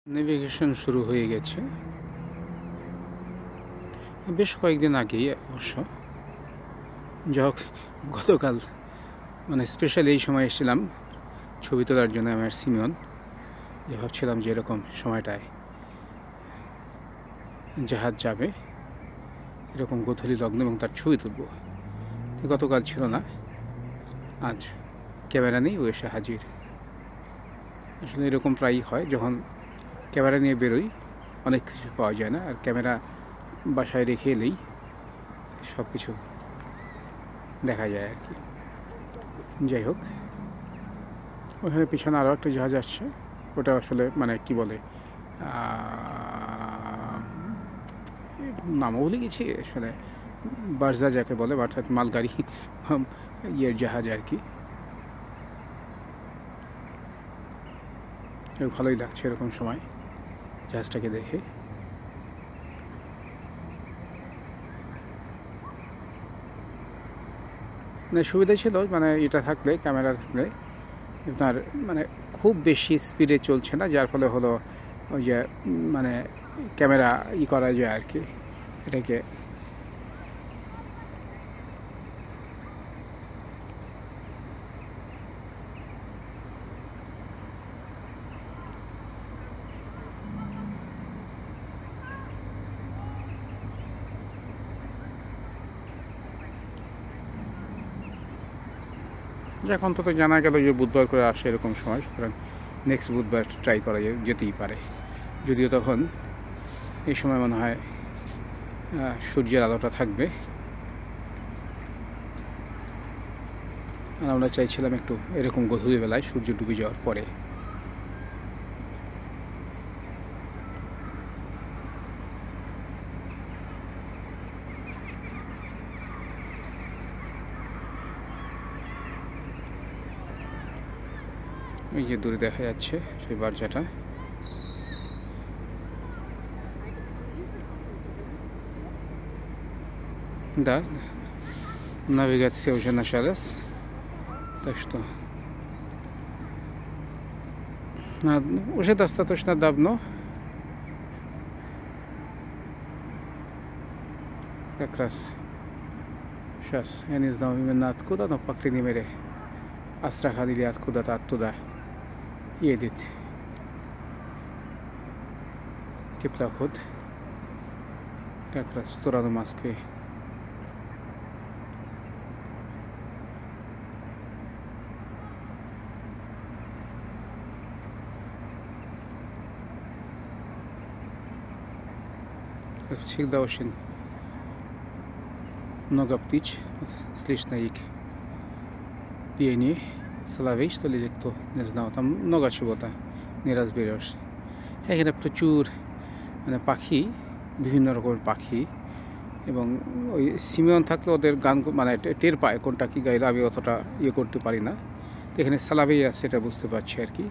Navigation শুরু হয়ে গেছে বেশ কয়েকদিন আগেই অবশ্য। যাই গতকাল মানে স্পেশালি এই সময় এসেছিলাম ছবি তোলার জন্য আমার সিমিয়ন, যে ভাবছিলাম যে এরকম সময়টায় জাহাজ যাবে এরকম গোধূলি লগ্ন এবং তার ছবি তুলব। গতকাল ছিল না, আজ ক্যামেরা নেই, ও এসে হাজির। আসলে এরকম প্রায়ই হয়, যখন ক্যামেরা নিয়ে বেরোই অনেক কিছু পাওয়া যায় না, আর ক্যামেরা বাসায় রেখে এলেই সব কিছু দেখা যায় আর কি। যাই হোক, ওখানে পিছনে আরও একটা জাহাজ আসছে, ওটা আসলে মানে কি বলে নামও ভুলে গেছি আসলে, বার্জা যাকে বলে, অর্থাৎ মালগাড়ি ইয়ের জাহাজ আর কি। ভালোই লাগছে এরকম সময় জাহাজটাকে দেখে। মানে সুবিধা ছিল, মানে এটা থাকলে, ক্যামেরা থাকলে আপনার মানে খুব বেশি স্পিডে চলছে না, যার ফলে হলো ওই যে মানে ক্যামেরা করা যায় আর কি এটাকে। এখন তো জানা গেল যে বুধবার করে আসে এরকম সময়, সুতরাং নেক্সট বুধবার ট্রাই করা যেতেই পারে। যদিও তখন এই সময় মনে হয় সূর্যের আলোটা থাকবে, আর আমরা চাইছিলাম একটু এরকম গধূলি বেলায় সূর্য ডুবে যাওয়ার পরে। এই যে দূরে দেখা যাচ্ছে সেই বার্জাটা। Да, навигация уже началась, так что уже достаточно давно, как раз сейчас, я не знаю именно откуда, но по крайней мере Астрахань или откуда-то оттуда едет теплоход как раз в сторону Москвы. Всегда очень много птиц, слышно их пение, соловей, что ли, или кто, не знаю, там много чего-то, не разберешь. এখানে প্রচুর মানে পাখি, বিভিন্ন রকমের পাখি, এবং ওই সিমিয়ন থাকলে ওদের গান মানে টের পায় কোনটা কি গাইলে, আমি অতটা করতে পারি না। এখানে সালাভেই আছে, এটা বুঝতে পারছি আর কি।